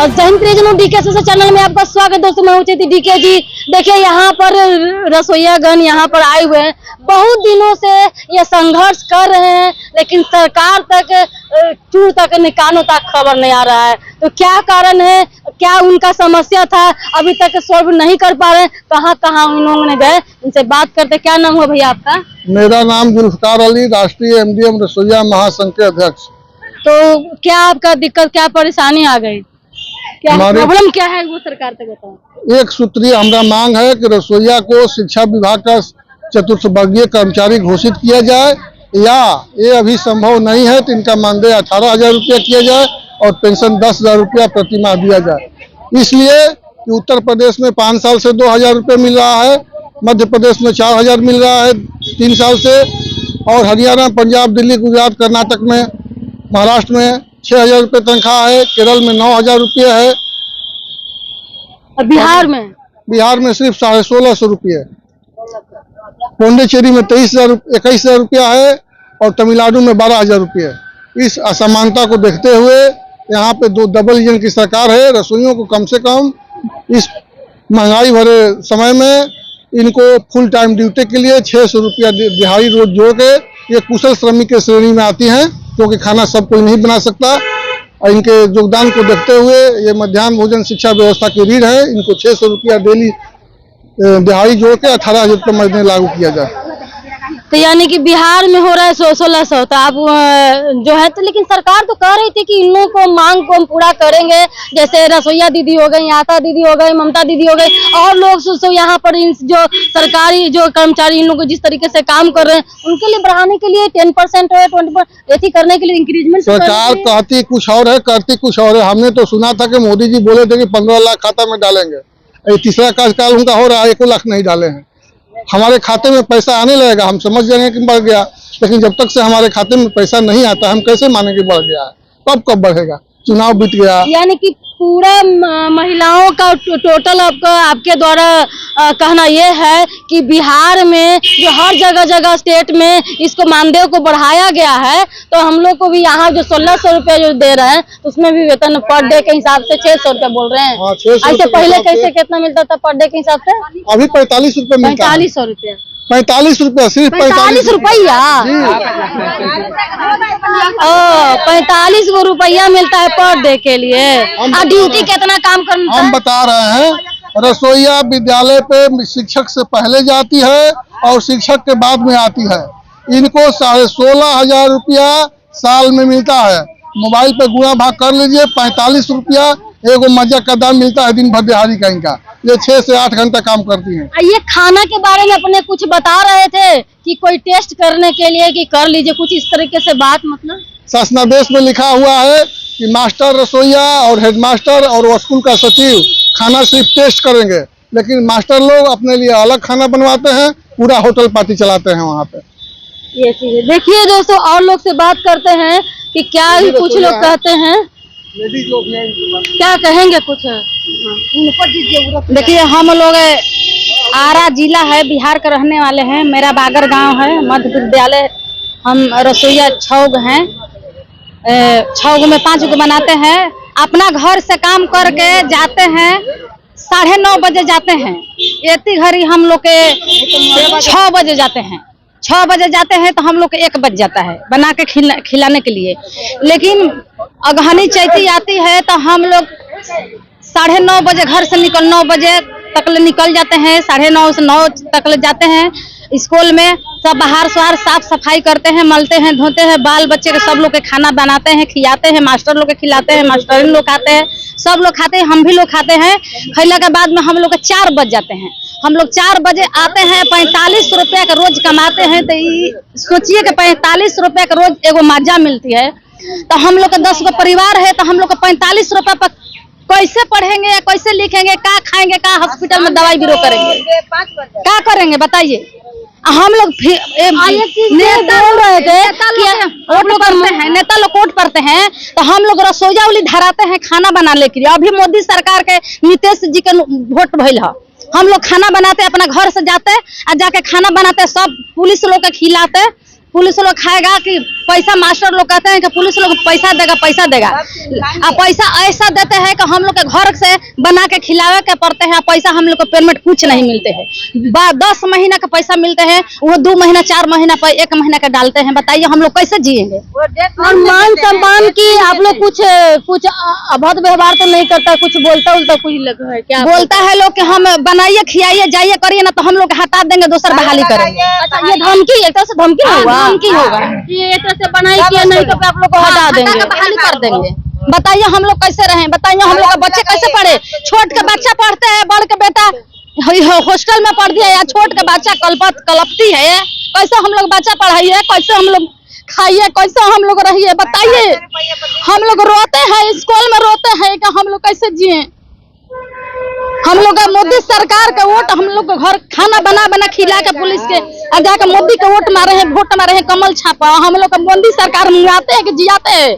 जैन प्रियजनों DK social channel में आपका स्वागत। दोस्तों मैं उचित डीके जी। देखिए यहाँ पर रसोईयागण यहाँ पर आए हुए हैं, बहुत दिनों से ये संघर्ष कर रहे हैं, लेकिन सरकार तक चूर तक निकानों तक खबर नहीं आ रहा है। तो क्या कारण है, क्या उनका समस्या था, अभी तक सॉल्व नहीं कर पा रहे, कहाँ कहाँ उन लोगों ने गए, उनसे बात करते। क्या नाम हुआ भैया आपका? मेरा नाम जुल्फकार अली, राष्ट्रीय एमडीएम रसोईया महासंघ के अध्यक्ष। तो क्या आपका दिक्कत, क्या परेशानी आ गई, क्या प्रॉब्लम क्या है, वो सरकार तक बताओ। एक सूत्रीय हमारा मांग है कि रसोईया को शिक्षा विभाग का चतुर्थ वर्गीय कर्मचारी घोषित किया जाए, या ये अभी संभव नहीं है तो इनका मानदेय 18,000 रुपया किया जाए और पेंशन 10,000 रुपया प्रति माह दिया जाए। इसलिए कि उत्तर प्रदेश में 5 साल से 2,000 रुपये मिल रहा है, मध्य प्रदेश में 4,000 मिल रहा है 3 साल से, और हरियाणा, पंजाब, दिल्ली, गुजरात, कर्नाटक में, महाराष्ट्र में 6,000 रुपये तनख्वाह है, केरल में 9,000 रुपये है, और बिहार में सिर्फ 1,650 रुपये, पौंडीचेरी में 21,000 रुपया है और तमिलनाडु में 12,000 रुपये। इस असमानता को देखते हुए यहाँ पे दो डबल इंजन की सरकार है। रसोइयों को कम से कम इस महंगाई भरे समय में इनको फुल टाइम ड्यूटी के लिए 600 रुपया दिहाड़ी रोज जोड़ के, ये कुशल श्रमिक के श्रेणी में आती हैं, क्योंकि खाना सब कोई नहीं बना सकता, और इनके योगदान को देखते हुए ये मध्याह्न भोजन शिक्षा व्यवस्था की रीढ़ है। इनको 600 रुपया डेली दिहाड़ी जोड़ के 18,000 रुपये महीने लागू किया जाए। तो यानी कि बिहार में हो रहा है 1600, तो आप जो है, तो लेकिन सरकार तो कह रही थी कि इन लोगों को मांग को हम पूरा करेंगे, जैसे रसोईया दीदी हो गई, आशा दीदी हो गई, ममता दीदी हो गई, और लोग यहाँ पर जो सरकारी जो कर्मचारी इन लोग जिस तरीके से काम कर रहे हैं, उनके लिए बढ़ाने के लिए 10% है, 20% करने के लिए इंक्रीजमेंट सरकार कहती कुछ और है, करती कुछ और है। हमने तो सुना था कि मोदी जी बोले थे कि 15 लाख खाता में डालेंगे, तीसरा कार्यकाल उनका हो रहा है, 1 लाख नहीं डाले हैं। हमारे खाते में पैसा आने लगेगा, हम समझ जाएंगे कि बढ़ गया, लेकिन जब तक से हमारे खाते में पैसा नहीं आता, हम कैसे मानेंगे बढ़ गया है? कब बढ़ेगा? चुनाव बीत गया। यानी कि पूरा महिलाओं का टोटल आपके द्वारा कहना यह है कि बिहार में जो हर जगह स्टेट में इसको मानदेय को बढ़ाया गया है, तो हम लोग को भी यहाँ जो 1,600 रुपया जो दे रहे हैं, तो उसमें भी वेतन पर डे के हिसाब से 600 रुपया बोल रहे हैं। ऐसे पहले कैसे कितना मिलता था पर डे के हिसाब से? अभी 45 रुपये मिलता है। 4500 रुपया, 45 रुपया, सिर्फ 45 रुपया। 45 रुपया मिलता है पर डे के लिए, और ड्यूटी कितना काम करना? हम बता रहे हैं, रसोईया विद्यालय पे शिक्षक से पहले जाती है और शिक्षक के बाद में आती है। इनको 16,500 रुपया साल में मिलता है। मोबाइल पे गुणा भाग कर लीजिए, 45 रुपया एगो मजा का दाम मिलता है दिन भर दिहाड़ी का इनका। ये 6 से 8 घंटा काम करती हैं। ये खाना के बारे में अपने कुछ बता रहे थे कि कोई टेस्ट करने के लिए कि कर लीजिए, कुछ इस तरीके से बात, मतलब शासनादेश में लिखा हुआ है कि मास्टर रसोईया और हेडमास्टर और स्कूल का सचिव खाना सिर्फ टेस्ट करेंगे, लेकिन मास्टर लोग अपने लिए अलग खाना बनवाते हैं, पूरा होटल पार्टी चलाते हैं वहाँ पे। ये चीज़ देखिए दोस्तों, और लोग से बात करते हैं कि क्या कुछ लोग कहते हैं, क्या कहेंगे कुछ। देखिए, हम लोग आरा जिला है, बिहार के रहने वाले हैं। मेरा बागर गांव है, मध्य विद्यालय। हम रसोईया 6 हैं, 6 में 5 को बनाते हैं। अपना घर से काम करके जाते हैं, 9:30 बजे जाते हैं। इतनी घड़ी हम लोग के 6 बजे जाते हैं, 6 बजे जाते हैं तो हम लोग को 1 बज जाता है बना के खिलाने के लिए। लेकिन अगहनी चैती आती है तो हम लोग 9:30 बजे घर से 9 बजे तक निकल जाते हैं, 9:30 से 9 तक जाते हैं। स्कूल में सब बाहर साफ सफाई करते हैं, मलते हैं, धोते हैं, बाल बच्चे के सब लोग के खाना बनाते हैं, खिलाते हैं, मास्टर लोग के खिलाते हैं, मास्टरिन लोग खाते हैं, सब लोग खाते हैं, हम भी लोग खाते हैं। खिला के बाद में हम लोग 4 बज जाते हैं। हम लोग 4 बजे आते हैं, 45 रुपया का रोज कमाते हैं। तो सोचिए कि 45 रुपया का रोज एगो मजा मिलती है। तो हम लोग का 10 गो परिवार है, तो हम लोग को 45 रुपया पर कैसे पढ़ेंगे या कैसे लिखेंगे, क्या खाएंगे, क्या हॉस्पिटल में दवाई बीरो करेंगे, क्या करेंगे बताइए। हम लोग नेता लोग वोट पड़ते हैं तो हम लोग रसोईया वाली धराते हैं खाना बनाने के लिए। अभी मोदी सरकार के नीतीश जी के वोट भइल है, हम लोग खाना बनाते, अपना घर से जाते और जाके खाना बनाते, सब पुलिस लोग के खिलाते। पुलिस लोग खाएगा कि पैसा मास्टर लोग कहते हैं कि पुलिस लोग पैसा देगा अब पैसा ऐसा देते हैं कि हम लोग के घर से बना के खिलावे के पड़ते हैं। पैसा हम लोग को पेमेंट कुछ नहीं मिलते हैं, 10 महीना का पैसा मिलते हैं, वो 2 महीना 4 महीना पर 1 महीना का डालते हैं। बताइए हम लोग कैसे जिएंगे। और मान सम्मान की आप लोग कुछ अभद्र व्यवहार तो नहीं करता, कुछ बोलता उल्टा कुछ लगा है क्या? बोलता है लोग कि हम बनाइए खिलाइए जाइए करिए ना, तो हम लोग हटा देंगे, दूसर बहाली करेंगे। अच्छा, ये धमकी एक तरह से धमकी होगा, धमकी होगा ये एक तरह से बनाई किया नहीं तो आप लोग को हटा देंगे, बहाली कर देंगे। बताइए हम लोग कैसे रहें, बताइए हम लोग का बच्चे कैसे पढ़े। छोट के बच्चा पढ़ते हैं, बड़ के बेटा हॉस्टल में पढ़ दिया, या छोट के बच्चा कलपती है, कैसे हम लोग बच्चा पढ़ाइए, कैसे हम लोग खाइए, कैसे हम लोग रहिए। बताइए हम लोग रोते हैं, स्कूल में रोते हैं कि हम लोग कैसे जिए। हम लोग मोदी सरकार का वोट, हम लोग घर खाना बना खिला के पुलिस के जाकर मोदी के वोट मारे हैं, कमल छापा। हम लोग मोदी सरकार मंगाते हैं कि जियाते हैं।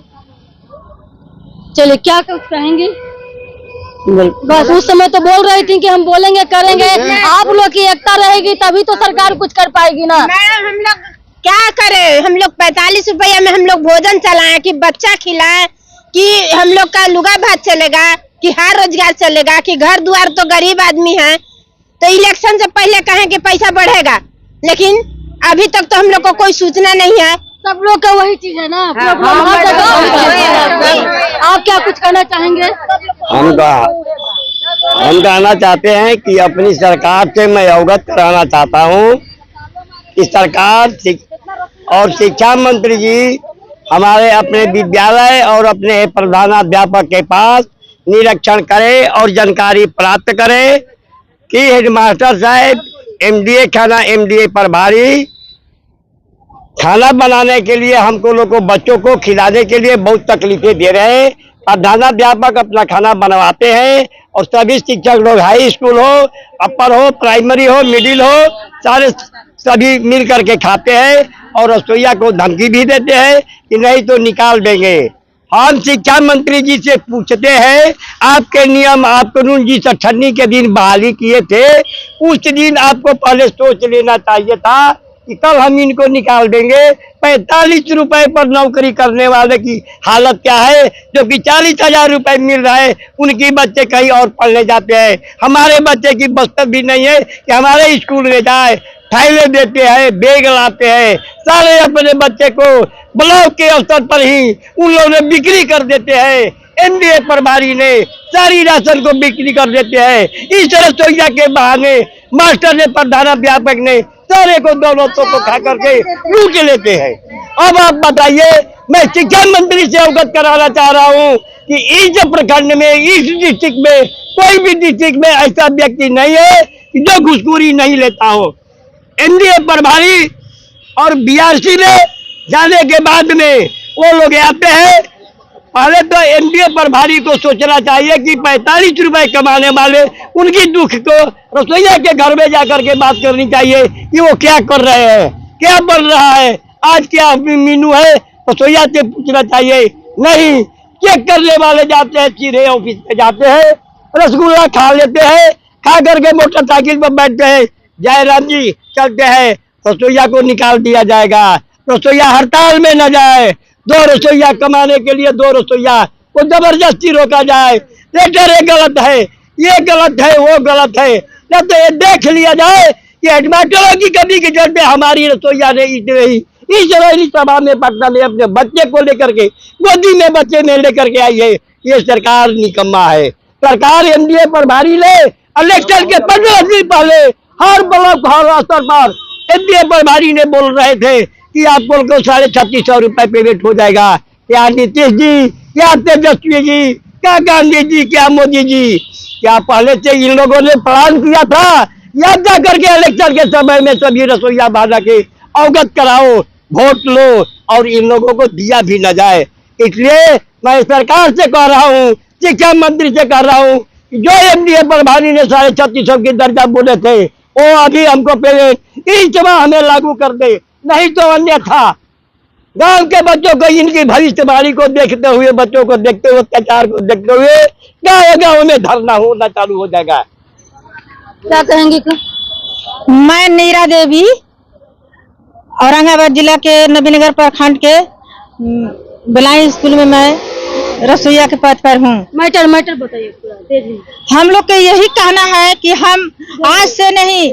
चलिए क्या कहेंगे? बस उस समय तो बोल रही थी कि हम बोलेंगे करेंगे, आप लोग की एकता रहेगी तभी तो सरकार कुछ कर पाएगी ना। मैडम हम लोग क्या करें, हम लोग 45 रुपया में हम लोग भोजन चलाएं कि बच्चा खिलाएं, कि हम लोग का लुगा भात चलेगा, कि हर रोजगार चलेगा, कि घर द्वार तो गरीब आदमी है। तो इलेक्शन से पहले कहें कि पैसा बढ़ेगा, लेकिन अभी तक तो हम लोग को कोई सूचना नहीं है। सब लोग का वही चीज है ना, प्रॉब्लम हर जगह। आप क्या कुछ कहना चाहेंगे? हम कहना चाहते हैं कि अपनी सरकार से मैं अवगत कराना चाहता हूँ कि सरकार और शिक्षा मंत्री जी हमारे अपने विद्यालय और अपने प्रधानाध्यापक के पास निरीक्षण करें और जानकारी प्राप्त करें कि हेडमास्टर साहब एमडीए प्रभारी खाना बनाने के लिए हमको लोग को बच्चों को खिलाने के लिए बहुत तकलीफें दे रहे हैं। प्रधानाध्यापक अपना खाना बनवाते हैं और सभी शिक्षक लोग हाई स्कूल हो, अपर हो, प्राइमरी हो, मिडिल हो, सभी मिल करके खाते हैं और रसोइया को धमकी भी देते हैं कि नहीं तो निकाल देंगे। हम शिक्षा मंत्री जी से पूछते हैं, आपके नियम आप कानून जिस 98 के दिन बहाली किए थे, उस दिन आपको पहले सोच लेना चाहिए था कि कल हम इनको निकाल देंगे। 45 रुपए पर नौकरी करने वाले की हालत क्या है, जो कि 40,000 रुपए मिल रहा है, उनकी बच्चे कहीं और पढ़ने जाते हैं। हमारे बच्चे की बस्तर भी नहीं है कि हमारे स्कूल में जाए, थैले देते हैं, बैग लाते हैं, सारे अपने बच्चे को ब्लॉक के स्तर पर ही उन लोगों ने बिक्री कर देते हैं। एमडीए प्रभारी ने सारी राशन को बिक्री कर देते हैं। इस रसोइया के बहाने मास्टर ने, प्रधानाध्यापक ने सारे को दौलतों को खा करके लूट लेते हैं। अब आप बताइए, मैं शिक्षा मंत्री से अवगत कराना चाह रहा हूँ कि इस प्रखंड में, इस डिस्ट्रिक्ट में, कोई भी डिस्ट्रिक्ट में ऐसा व्यक्ति नहीं है कि जो घूसखोरी नहीं लेता हो। एमडीए प्रभारी और बीआरसी में जाने के बाद में वो लोग आते हैं। पहले तो एमडीए प्रभारी को सोचना चाहिए कि 45 रुपए कमाने वाले उनकी दुख को रसोइया के घर में जाकर के बात करनी चाहिए कि वो क्या कर रहे हैं, क्या बन रहा है, आज क्या मेनू है, रसोइया से पूछना चाहिए। नहीं, चेक करने वाले जाते हैं, सीधे ऑफिस में जाते हैं, रसगुल्ला खा लेते हैं, खा करके मोटरसाइकिल पर बैठते हैं, जयराम जी चलते हैं, रसोइया को निकाल दिया जाएगा। रसोइया हड़ताल में न जाए, 2 रसोइया कमाने के लिए 2 रसोइया को जबरदस्ती रोका जाए। ये गलत है, ये गलत है, वो गलत है। या तो ये देख लिया जाए कि हेडमास्टरों की कमी की जरूरत है, हमारी रसोइया ने इस सभा में पटना में अपने बच्चे को लेकर के, गोदी में बच्चे में लेकर के आई है। ये सरकार निकम्मा है। सरकार एमडीए प्रभारी ने इलेक्शन के 15 दिन पहले हर ब्लॉक हर स्तर पर एमडीए प्रभारी ने बोल रहे थे कि आपको 3650 रुपए पेमेंट हो जाएगा। क्या नीतीश जी, क्या तेजस्वी जी, क्या गांधी जी, क्या मोदी जी, क्या पहले से इन लोगों ने प्लान किया था? याद जा करके इलेक्शन के समय में सभी रसोइया बाजा के अवगत कराओ, वोट लो और इन लोगों को दिया भी न जाए। इसलिए मैं सरकार से कह रहा हूँ, शिक्षा मंत्री से कह रहा हूँ, जो एमडीए प्रभारी ने 3650 की दर्जा बोले थे, वो अभी हमको पेमेंट इस जमा हमें लागू कर दे, नहीं तो अन्यथा गांव के बच्चों को, इनकी भविष्यवाणी को देखते हुए, बच्चों को देखते हुए, अत्याचार को देखते हुए गाँव में धरना होना चालू हो जाएगा। क्या कहेंगे? मैं नीरा देवी, औरंगाबाद जिला के नबीनगर प्रखंड के ब्लाइंड स्कूल में मैं रसोईया के पद पर हूँ। मैटर बताइए पूरा तेजी। हम लोग का यही कहना है कि हम आज से नहीं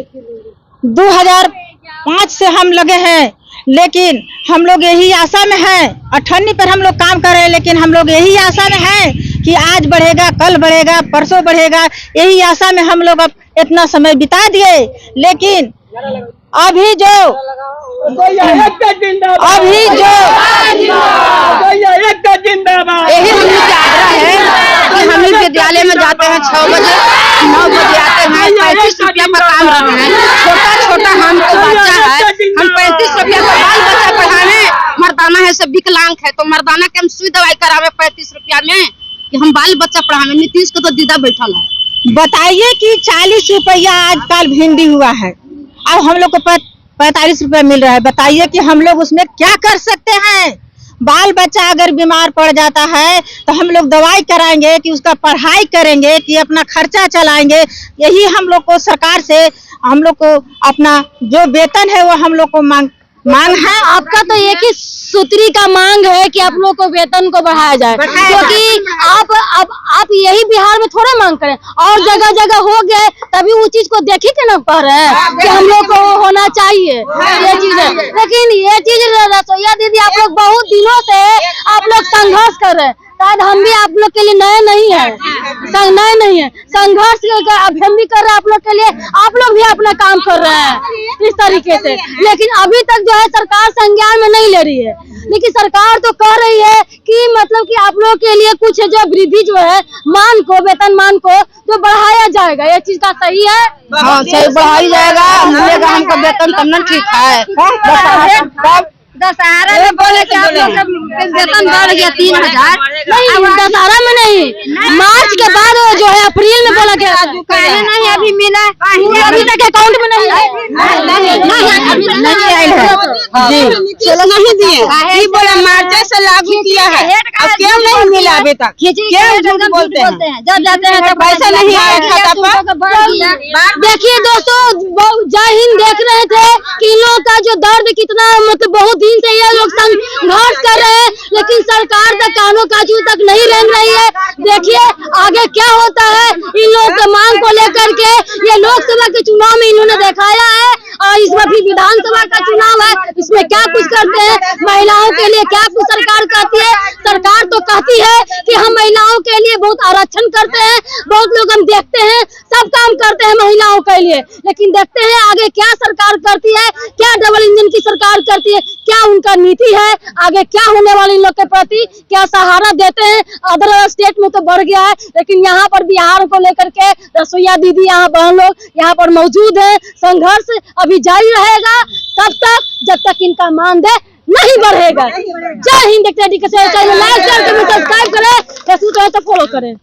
2005 से हम लगे हैं, लेकिन हम लोग यही आशा में हैं, 98 पर हम लोग काम कर रहे हैं, लेकिन हम लोग यही आशा में हैं कि आज बढ़ेगा, कल बढ़ेगा, परसों बढ़ेगा, यही आशा में हम लोग अब इतना समय बिता दिए। लेकिन अभी जो यही हम लोग का आग्रह है कि हम लोग विद्यालय में जाते हैं 6 बजे, 9 बजे आते हैं, 35 रुपया पर काम रहे हैं। छोटा हमको बच्चा है, हम 35 रुपया पर बाल बच्चा पढ़ाने, मर्दाना है सब विकलांग है, तो मर्दाना के हम सुई दवाई करावे 35 रुपया में कि हम बाल बच्चा पढ़ावे। नीतीश को तो दीदा बैठल है। बताइए कि 40 रुपया आजकल भिंडी हुआ है, अब हम लोग को 45 रुपया मिल रहा है। बताइए कि हम लोग उसमें क्या कर सकते हैं। बाल बच्चा अगर बीमार पड़ जाता है तो हम लोग दवाई कराएंगे कि उसका पढ़ाई करेंगे कि अपना खर्चा चलाएंगे। यही हम लोग को सरकार से हम लोग को अपना जो वेतन है वो हम लोग को मांग है। आपका तो एक ही सूत्री का मांग है कि आप लोग को वेतन को बढ़ाया जाए, क्योंकि आप यही बिहार में थोड़ा मांग करें, और जगह जगह हो गए तभी उस चीज को देखी के ना पा रहे हैं कि हम लोग को होना चाहिए ये चीज है। लेकिन ये चीज रसोईया दीदी आप लोग बहुत दिनों से आप लोग संघर्ष कर रहे हैं, शायद हम भी आप लोग के लिए नए नहीं है, संघर्ष अब हम भी कर रहे हैं आप लोग के लिए, आप लोग भी अपना काम कर रहे हैं इस तरीके से। लेकिन अभी तक जो है सरकार संज्ञान में नहीं ले रही है, लेकिन सरकार तो कह रही है कि मतलब कि आप लोग के लिए कुछ जो वृद्धि जो है मान को, वेतन मान को जो बढ़ाया जाएगा, ये चीज का सही है? हाँ सही बढ़ाया जाएगा, मिलेगा हमको वेतन तब ना ठीक है। दशहरा में बोले कि आप लोग वेतन बढ़ गया 3000, नहीं दशहरा में नहीं, मार्च के बाद जो है अप्रैल में बोला गया नहीं अभी मिला, अभी तक अकाउंट में नहीं आया जी, चलो नहीं दिए बोला मार्च से लागू किया है, अब क्यों नहीं मिला अभी तक? क्यों झूठ बोलते हैं? जब जाते हैं तो पैसा नहीं आया खाता पर। देखिए दोस्तों, जय हिंद देख रहे थे कि इन लोगों का जो दर्द कितना मतलब बहुत दिन से ये लोग संघर्ष कर रहे हैं, लेकिन सरकार तक कानों काजू तक नहीं रेंग रही है। देखिए आगे क्या होता है इन लोगों के मांग को लेकर के। ये लोकसभा के चुनाव में इन्होंने दिखाया है, और इसमें भी विधानसभा का चुनाव है, इसमें क्या कुछ करते हैं महिलाओं के लिए, क्या कुछ सरकार कहती है। सरकार तो कहती है कि हम महिलाओं के लिए बहुत आरक्षण करते हैं, बहुत लोग हम देखते हैं सब काम करते हैं महिलाओं के लिए, लेकिन देखते हैं आगे क्या सरकार करती है, क्या डबल इंजन की सरकार करती है, क्या उनका नीति है, आगे क्या होने वाले इन लोग के प्रति क्या सहारा देते हैं। अदर स्टेट में तो बढ़ गया है, लेकिन यहाँ पर बिहार को लेकर के रसोईया दीदी यहाँ बहन लोग यहाँ पर मौजूद है। संघर्ष अभी जारी रहेगा तब तक जब तक इनका मानदेय नहीं बढ़ेगा। जय हिंद। लाइक शेयर सब्सक्राइब करें, फेसबुक है तो फॉलो करें।